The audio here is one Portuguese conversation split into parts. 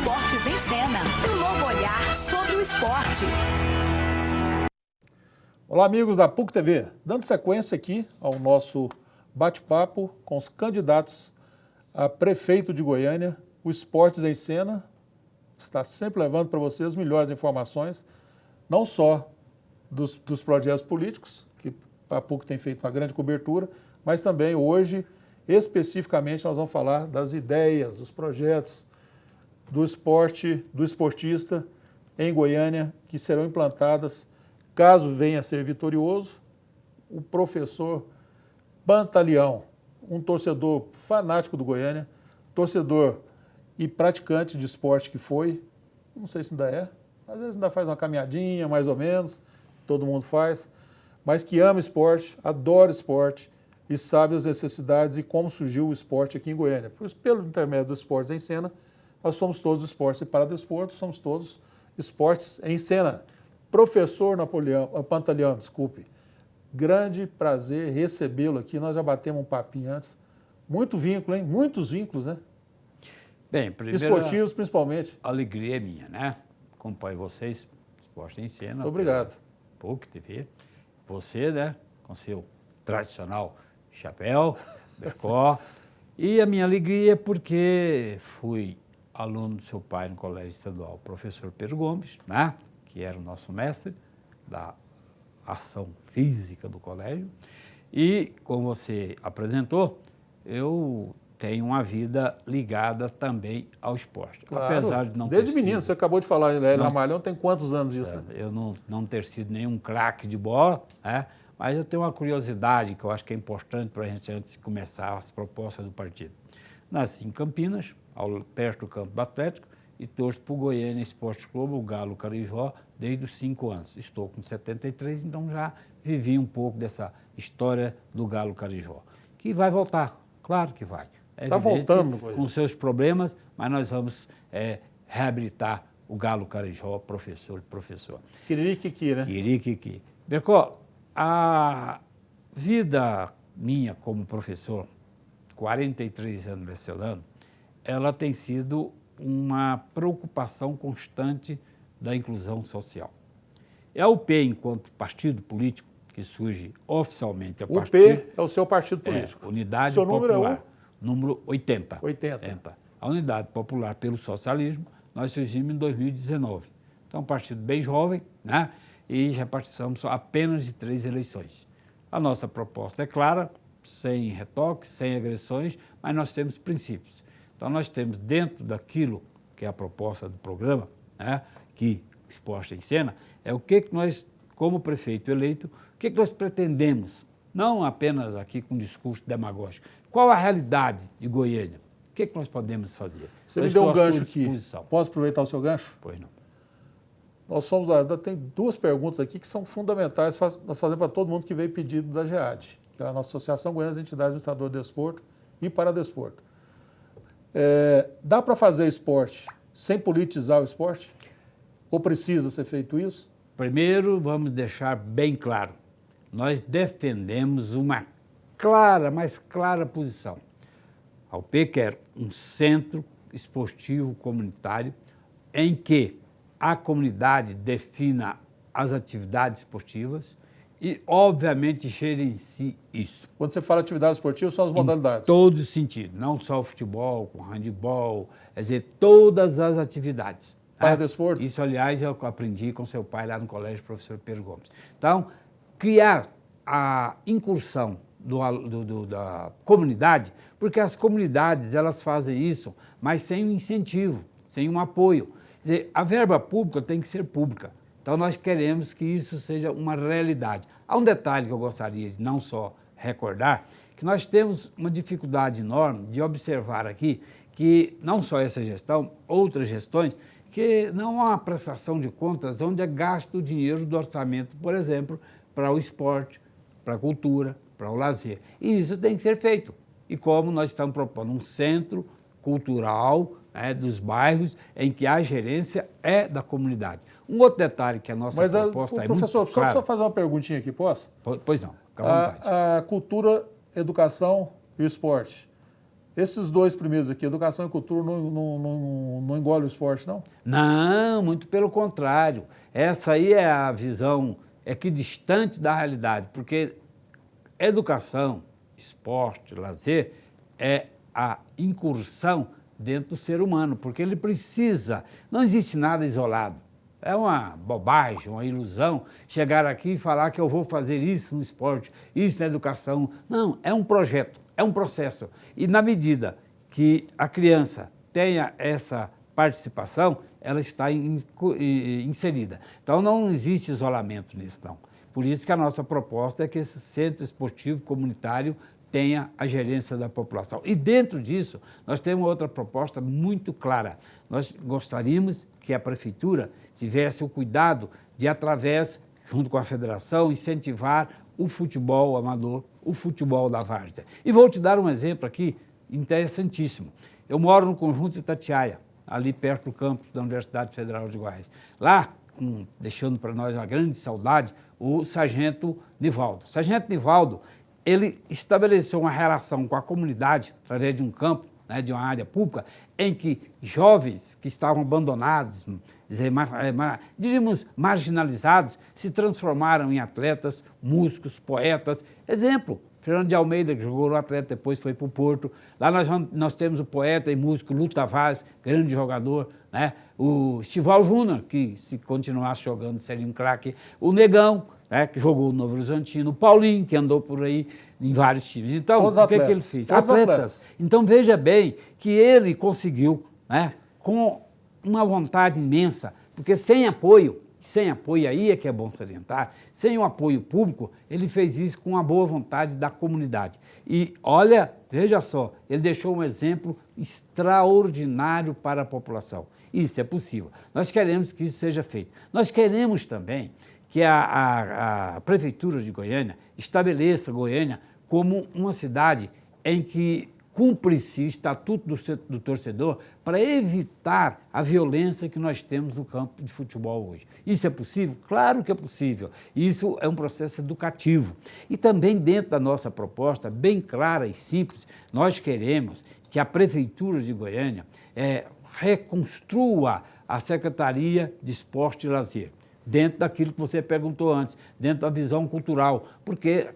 Esportes em Cena, um novo olhar sobre o esporte. Olá, amigos da PUC TV. Dando sequência aqui ao nosso bate-papo com os candidatos a prefeito de Goiânia, o Esportes em Cena está sempre levando para vocês as melhores informações, não só dos projetos políticos, que a PUC tem feito uma grande cobertura, mas também hoje, especificamente, nós vamos falar das ideias, dos projetos do esporte, do esportista em Goiânia, que serão implantadas, caso venha a ser vitorioso, o professor Pantaleão, um torcedor fanático do Goiânia, torcedor e praticante de esporte que foi, não sei se ainda é, às vezes ainda faz uma caminhadinha, mais ou menos, todo mundo faz, mas que ama esporte, adora esporte e sabe as necessidades e como surgiu o esporte aqui em Goiânia. Por isso, pelo intermédio dos Esportes em Cena, nós somos todos esportes e paradesportos, somos todos esportes em cena. Professor Pantaleão, desculpe, grande prazer recebê-lo aqui, nós já batemos um papinho antes, muito vínculo, hein? Muitos vínculos, né? Bem, primeiro, esportivos principalmente. A alegria é minha, né? Acompanho vocês, Esporte em Cena. Muito obrigado. PUC TV. Você, né? Com seu tradicional chapéu, bercó. E a minha alegria é porque fui aluno do seu pai no Colégio Estadual, professor Pedro Gomes, né? Que era o nosso mestre da ação física do colégio. E, como você apresentou, eu tenho uma vida ligada também ao esporte. Claro, apesar de não desde ter menino, sido, você acabou de falar, ele é Ramalhão, tem quantos anos isso? Né? Eu não ter sido nenhum craque de bola, né? Mas eu tenho uma curiosidade que eu acho que é importante para a gente antes de começar as propostas do partido. Nasci em Campinas, perto do campo do Atlético, e torço para o Goiânia Esporte Clube, o Galo Carijó, desde os 5 anos. Estou com 73, então já vivi um pouco dessa história do Galo Carijó, que vai voltar, claro que vai. Está voltando. Com seus problemas, mas nós vamos reabilitar o Galo Carijó, professor. Quiririquiqui, né? Quiririquiqui. Bercó, a vida minha como professor, 43 anos lecionando, ela tem sido uma preocupação constante da inclusão social. A UP, enquanto partido político, que surge oficialmente a partir... O UP é o seu partido político. Unidade seu Popular. Número é Número 80. 80. A Unidade Popular pelo Socialismo, nós surgimos em 2019. Então, um partido bem jovem, né? E já participamos apenas de 3 eleições. A nossa proposta é clara, sem retoques, sem agressões, mas nós temos princípios. Então, nós temos dentro daquilo que é a proposta do programa, né? Que Esporte em Cena, é o que nós, como prefeito eleito, o que nós pretendemos, não apenas aqui com discurso demagógico. Qual a realidade de Goiânia? O que nós podemos fazer? Você me deu um gancho aqui. Posso aproveitar o seu gancho? Pois não. Nós somos tem 2 perguntas aqui que são fundamentais, nós fazemos para todo mundo que veio pedido da GEAD, que é a nossa Associação Goiana das Entidades do Estado do Desporto e Paradesporto. Dá para fazer esporte sem politizar o esporte? Ou precisa ser feito isso? Primeiro, vamos deixar bem claro, nós defendemos uma clara, mais clara posição. A UP quer um centro esportivo comunitário em que a comunidade defina as atividades esportivas e, obviamente, gerencie isso. Quando você fala atividade esportiva, são as modalidades? Em todos os sentidos, não só o futebol, com handebol, quer dizer, todas as atividades. Paradesporto? Isso, aliás, eu aprendi com seu pai lá no colégio, professor Pedro Gomes. Então, criar a incursão da comunidade, porque as comunidades elas fazem isso, mas sem um incentivo, sem um apoio. Quer dizer, a verba pública tem que ser pública. Então, nós queremos que isso seja uma realidade. Há um detalhe que eu gostaria de não só recordar, que nós temos uma dificuldade enorme de observar aqui que não só essa gestão, outras gestões, que não há uma prestação de contas onde é gasto o dinheiro do orçamento, por exemplo, para o esporte, para a cultura, para o lazer. E isso tem que ser feito. E como nós estamos propondo um centro cultural dos bairros em que a gerência é da comunidade. Um outro detalhe que a nossa proposta é professor, muito clara. Só fazer uma perguntinha aqui, posso? Pois não, fica à vontade. A cultura, educação e o esporte Esses dois primeiros aqui, educação e cultura, não engole o esporte, não? Não, muito pelo contrário. Essa aí é a visão equidistante da realidade, porque educação, esporte, lazer é a incursão dentro do ser humano, porque ele precisa, não existe nada isolado. É uma bobagem, uma ilusão chegar aqui e falar que eu vou fazer isso no esporte, isso na educação. Não, é um projeto, é um processo. E na medida que a criança tenha essa participação, ela está inserida. Então não existe isolamento nisso, não. Por isso que a nossa proposta é que esse centro esportivo comunitário tenha a gerência da população. E dentro disso, nós temos outra proposta muito clara. Nós gostaríamos que a prefeitura tivesse o cuidado de, através, junto com a federação, incentivar o futebol amador, o futebol da várzea. E vou te dar um exemplo aqui interessantíssimo. Eu moro no Conjunto de Itatiaia, ali perto do campus da Universidade Federal de Goiás. Lá, deixando para nós uma grande saudade, o Sargento Nivaldo. O Sargento Nivaldo, ele estabeleceu uma relação com a comunidade, através de um campo, né, de uma área pública, em que jovens que estavam abandonados, diríamos marginalizados, se transformaram em atletas, músicos, poetas. Exemplo, Fernando de Almeida, que jogou no Atlético, depois foi para o Porto. Lá nós temos o poeta e músico Lu Tavares, grande jogador, né? O Estival Júnior, que se continuasse jogando seria um craque. O Negão, né, que jogou no Novo Horizontino. O Paulinho, que andou por aí em vários times. Então, o que ele fez? Atletas. Então, veja bem que ele conseguiu, né, com uma vontade imensa, porque sem apoio aí é que é bom salientar, sem o apoio público, ele fez isso com a boa vontade da comunidade. E olha, veja só, ele deixou um exemplo extraordinário para a população. Isso é possível. Nós queremos que isso seja feito. Nós queremos também que a Prefeitura de Goiânia estabeleça Goiânia como uma cidade em que cumpre-se o estatuto do torcedor para evitar a violência que nós temos no campo de futebol hoje. Isso é possível? Claro que é possível. Isso é um processo educativo. E também dentro da nossa proposta, bem clara e simples, nós queremos que a Prefeitura de Goiânia reconstrua a Secretaria de Esporte e Lazer, dentro daquilo que você perguntou antes, dentro da visão cultural, porque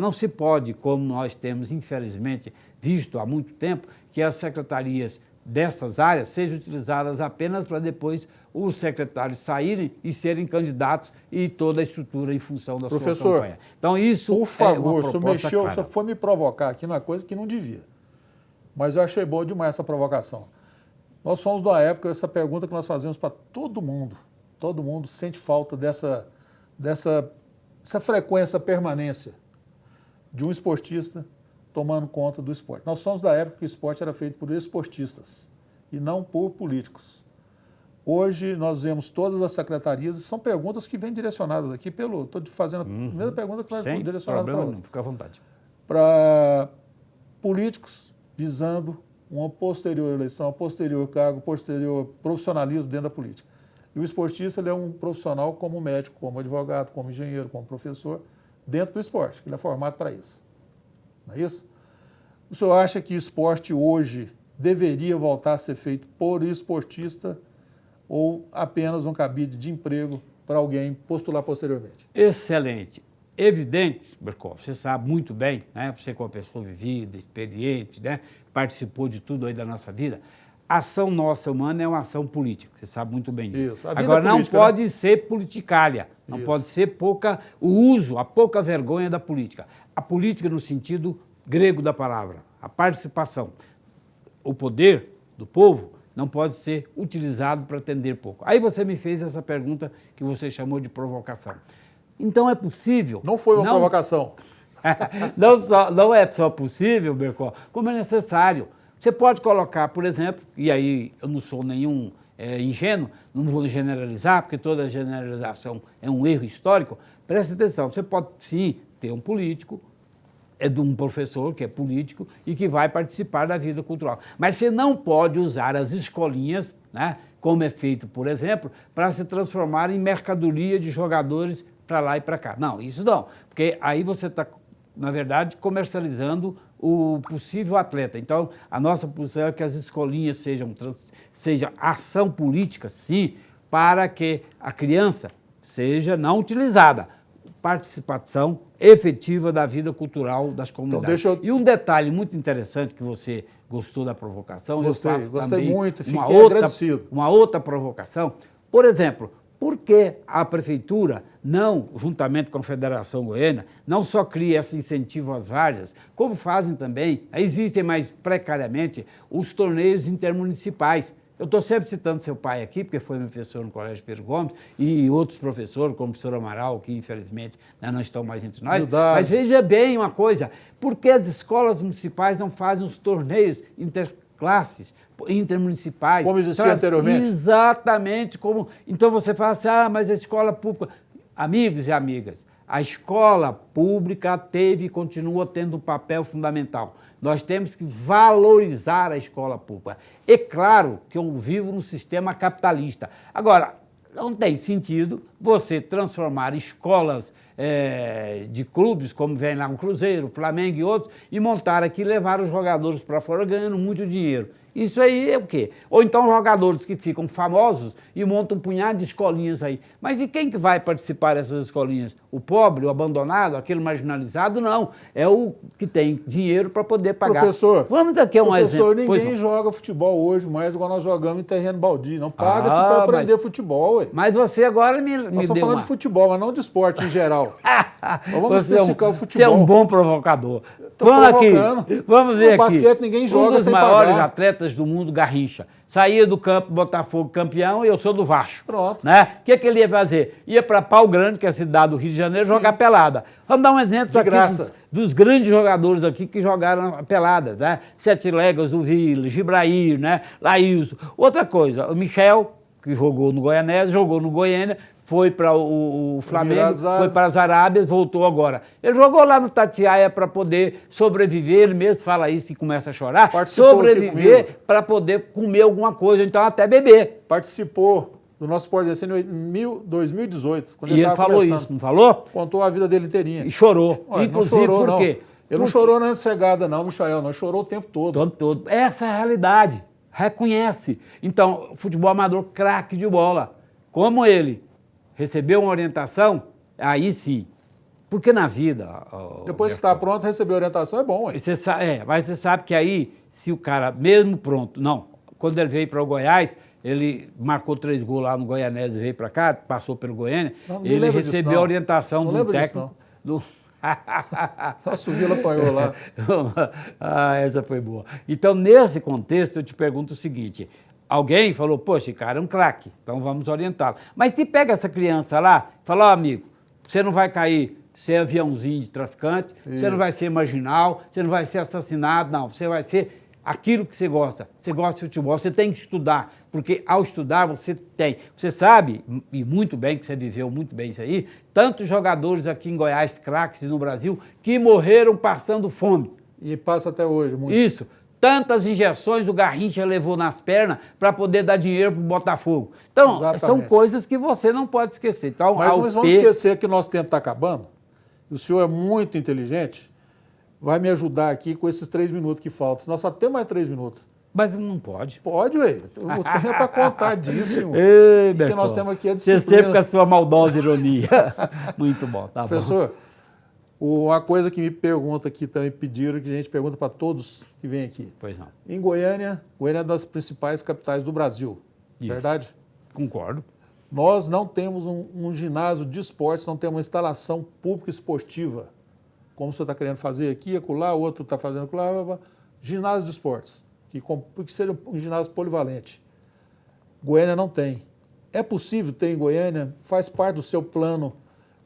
não se pode, como nós temos, infelizmente, visto há muito tempo, que as secretarias dessas áreas sejam utilizadas apenas para depois os secretários saírem e serem candidatos e toda a estrutura em função da sua campanha. Então, isso por favor, é uma proposta clara. O senhor foi me provocar aqui numa coisa que não devia. Mas eu achei boa demais essa provocação. Nós somos da época, essa pergunta que nós fazemos para todo mundo. Todo mundo sente falta dessa frequência, permanência de um esportista tomando conta do esporte. Nós somos da época que o esporte era feito por esportistas e não por políticos. Hoje nós vemos todas as secretarias, e são perguntas que vêm direcionadas aqui estou fazendo a primeira pergunta que vai direcionada para você. Fica à vontade. Para políticos visando uma posterior eleição, posterior cargo, posterior profissionalismo dentro da política. E o esportista ele é um profissional como médico, como advogado, como engenheiro, como professor, dentro do esporte, que ele é formado para isso. Não é isso? O senhor acha que o esporte hoje deveria voltar a ser feito por esportista ou apenas um cabide de emprego para alguém postular posteriormente? Excelente. Evidente, Bercoff, você sabe muito bem, né? Você como uma pessoa vivida, experiente, né? Participou de tudo aí da nossa vida. A ação nossa humana é uma ação política, você sabe muito bem disso. Isso. Agora, não pode ser politicária, não Isso. pode ser a pouca vergonha da política. A política no sentido grego da palavra, a participação. O poder do povo não pode ser utilizado para atender pouco. Aí você me fez essa pergunta que você chamou de provocação. Então é possível... Não foi uma provocação. Não é só possível, Bercoff, como é necessário. Você pode colocar, por exemplo, e aí eu não sou nenhum ingênuo, não vou generalizar, porque toda generalização é um erro histórico. Preste atenção, você pode sim ter um político, de um professor que é político e que vai participar da vida cultural. Mas você não pode usar as escolinhas, né, como é feito, por exemplo, para se transformar em mercadoria de jogadores para lá e para cá. Não, isso não, porque aí você está na verdade, comercializando o possível atleta. Então, a nossa posição é que as escolinhas seja ação política, sim, para que a criança seja não utilizada, participação efetiva da vida cultural das comunidades. Então, E um detalhe muito interessante que você gostou da provocação, Gostei também muito, fiquei agradecido. Uma outra provocação, por exemplo, por que a Prefeitura não, juntamente com a Federação Goiana, não só cria esse incentivo às várzeas, como fazem também, existem mais precariamente, os torneios intermunicipais. Eu estou sempre citando seu pai aqui, porque foi meu professor no Colégio Pedro Gomes, e outros professores, como o professor Amaral, que infelizmente não estão mais entre nós. Mas veja bem uma coisa, por que as escolas municipais não fazem os torneios interclasses, intermunicipais? Como existia anteriormente? Exatamente como... Então você fala assim, mas a escola pública... Amigos e amigas, a escola pública teve e continua tendo um papel fundamental. Nós temos que valorizar a escola pública. É claro que eu vivo no sistema capitalista. Agora, não tem sentido você transformar escolas de clubes, como vem lá o Cruzeiro, Flamengo e outros, e montar aqui e levar os jogadores para fora ganhando muito dinheiro. Isso aí é o quê? Ou então jogadores que ficam famosos e montam um punhado de escolinhas aí. Mas e quem que vai participar dessas escolinhas? O pobre, o abandonado, aquele marginalizado? Não. É o que tem dinheiro para poder pagar. Professor, vamos aqui um exemplo. Ninguém joga futebol hoje mais igual nós jogamos em terreno baldio. Não paga-se para aprender futebol, ué. Mas você agora me nós estamos falando de futebol, mas não de esporte em geral. Vamos especificar o futebol. Você é um bom provocador. Vamos ver aqui. No basquete ninguém joga sem pagar. Um dos maiores atletas do mundo, Garrincha. Saía do campo, Botafogo campeão, e eu sou do Vasco. Pronto. Né? O que ele ia fazer? Ia para Pau Grande, que é a cidade do Rio de Janeiro, jogar pelada. Vamos dar um exemplo aqui dos grandes jogadores aqui que jogaram pelada, né? Sete Léguas do Vila, Gibrair, né? Laílson. Outra coisa, o Michel, que jogou no Goianese, jogou no Goiânia, foi para o Flamengo, foi para as Arábias, voltou agora. Ele jogou lá no Tatiaia para poder sobreviver, ele mesmo fala isso e começa a chorar, sobreviver para poder comer alguma coisa, então até beber. Participou do nosso Sport DC em 2018. Quando ele falou isso, não falou? Contou a vida dele inteirinha. E chorou. Olha, inclusive, não chorou, por quê? Ele não chorou na chegada não, Michael, não chorou o tempo todo. O tempo todo. Essa é a realidade. Reconhece. Então, futebol amador, craque de bola. Como ele recebeu uma orientação, aí sim. Porque na vida... Depois que está pronto, receber orientação é bom. Mas você sabe que aí, se o cara, mesmo pronto... Não, quando ele veio para o Goiás, ele marcou 3 gols lá no Goianese, veio para cá, passou pelo Goiânia, ele recebeu a orientação do técnico... Nossa, o Vila apanhou lá. Essa foi boa. Então, nesse contexto, eu te pergunto o seguinte... Alguém falou, poxa, esse cara é um craque, então vamos orientá-lo. Mas se pega essa criança lá e fala, amigo, você não vai cair ser aviãozinho de traficante, você não vai ser marginal, você não vai ser assassinado, não. Você vai ser aquilo que você gosta. Você gosta de futebol, você tem que estudar, porque ao estudar você tem. Você sabe, e muito bem, que você viveu muito bem isso aí, tantos jogadores aqui em Goiás, craques no Brasil, que morreram passando fome. E passa até hoje, muito. Isso. Tantas injeções o Garrincha levou nas pernas para poder dar dinheiro para o Botafogo. Então, exatamente, são coisas que você não pode esquecer. Então, mas nós vamos esquecer que o nosso tempo está acabando. O senhor é muito inteligente, vai me ajudar aqui com esses 3 minutos que faltam. Nós só temos mais 3 minutos. Mas não pode. Pode, ué. O tempo é para contar disso. Ei, que nós temos aqui a disciplina. Você sempre com a sua maldosa ironia. Muito bom, tá bom. Professor, uma coisa que me pergunta aqui também, pediram, que a gente pergunta para todos que vêm aqui. Pois não. Em Goiânia, Goiânia é uma das principais capitais do Brasil, isso. Verdade? Concordo. Nós não temos um ginásio de esportes, não temos uma instalação pública esportiva, como o senhor está querendo fazer aqui, acolá, o outro está fazendo acolá, ginásio de esportes, que seja um ginásio polivalente. Goiânia não tem. É possível ter em Goiânia, faz parte do seu plano,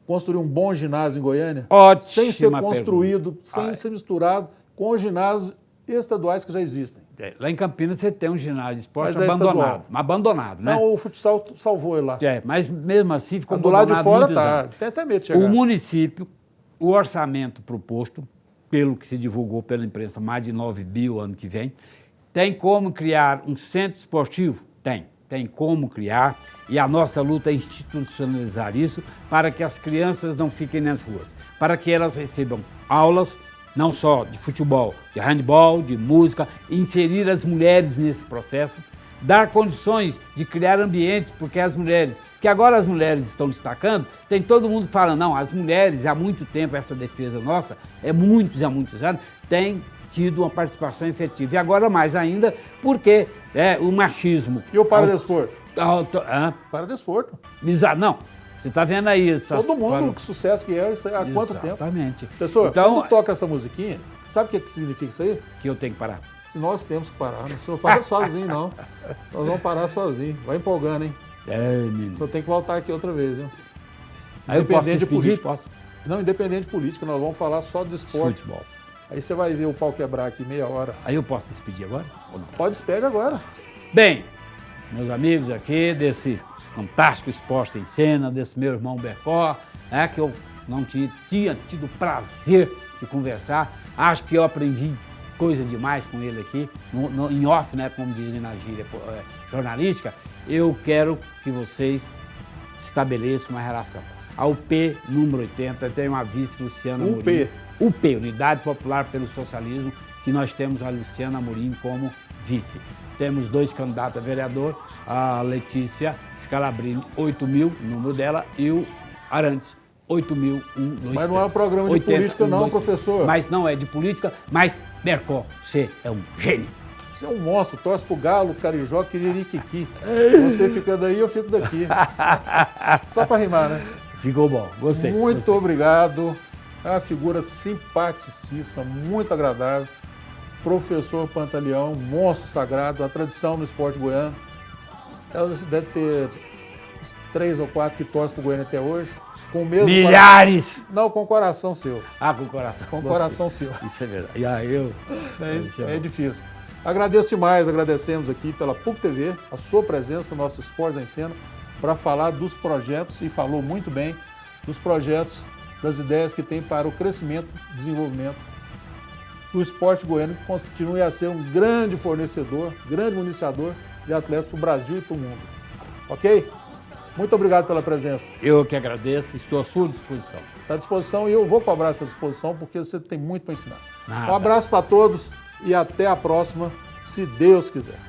construir um bom ginásio em Goiânia? Ótima sem ser construído, sem ser misturado com os ginásios estaduais que já existem. Lá em Campinas você tem um ginásio de esporte abandonado, né? Não, o futsal salvou ele lá. Mas mesmo assim ficou do lado de fora tá, tem até medo de chegar. O município, o orçamento proposto, pelo que se divulgou pela imprensa, mais de 9 bi ano que vem, tem como criar um centro esportivo? Tem como criar, e a nossa luta é institucionalizar isso para que as crianças não fiquem nas ruas, para que elas recebam aulas, não só de futebol, de handebol, de música, inserir as mulheres nesse processo, dar condições de criar ambiente, porque as mulheres, que agora as mulheres estão destacando, tem todo mundo que fala, não, as mulheres, há muito tempo, essa defesa nossa, há muitos anos, tem tido uma participação efetiva. E agora mais ainda, porque o machismo... E o paradesporto? Paradesporto. Não, você está vendo aí... Todo mundo, que sucesso que é, isso há quanto tempo? Exatamente. Professor, então, quando toca essa musiquinha, sabe o que significa isso aí? Que eu tenho que parar. Nós temos que parar, não senhor para sozinho, não. Nós vamos parar sozinho. Vai empolgando, hein? Menino. O senhor tem que voltar aqui outra vez, viu? Aí eu posso despedir? política. Posso? Não, independente de política, nós vamos falar só de esporte. Futebol. Aí você vai ver o pau quebrar aqui meia hora. Aí eu posso despedir agora? Ou não? Pode despedir agora. Bem, meus amigos aqui desse fantástico Esporte em Cena, desse meu irmão Bercó, que eu não tinha tido prazer de conversar. Acho que eu aprendi coisa demais com ele aqui, em off, né, como dizem na gíria jornalística. Eu quero que vocês estabeleçam uma relação. A UP número 80 tem uma vice, Luciana Amorim. UP, Unidade Popular pelo Socialismo, que nós temos a Luciana Amorim como vice. Temos 2 candidatos a vereador, a Letícia Scalabrini, 8.000, o número dela, e o Arantes, 8.000, 1, 2, Mas não é um programa de 80, política, 1, não, 2, professor. Mas não é de política, mas Bercó, você é um gênio. Você é um monstro, torce pro Galo, Carijó, Quiririquiqui. Você fica daí, eu fico daqui. Só para rimar, né? Ficou bom, gostei. Muito obrigado. É uma figura simpaticíssima, muito agradável. Professor Pantaleão, monstro sagrado, a tradição no esporte goiano. Ela deve ter uns 3 ou 4 que torcem pro Goiânia até hoje. Com o mesmo Milhares! Coração. Não, com o coração seu. Com o coração. Com o coração seu. Isso é verdade. E aí eu... É difícil. Agradeço demais, agradecemos aqui pela PUC TV, a sua presença, nosso Esportes em Cena, para falar dos projetos, e falou muito bem dos projetos, das ideias que tem para o crescimento e desenvolvimento do esporte goiano, que continue a ser um grande fornecedor, grande municiador de atletas para o Brasil e para o mundo. Ok? Muito obrigado pela presença. Eu que agradeço, estou à sua disposição. Está à disposição e eu vou cobrar essa disposição porque você tem muito para ensinar. Nada. Um abraço para todos e até a próxima, se Deus quiser.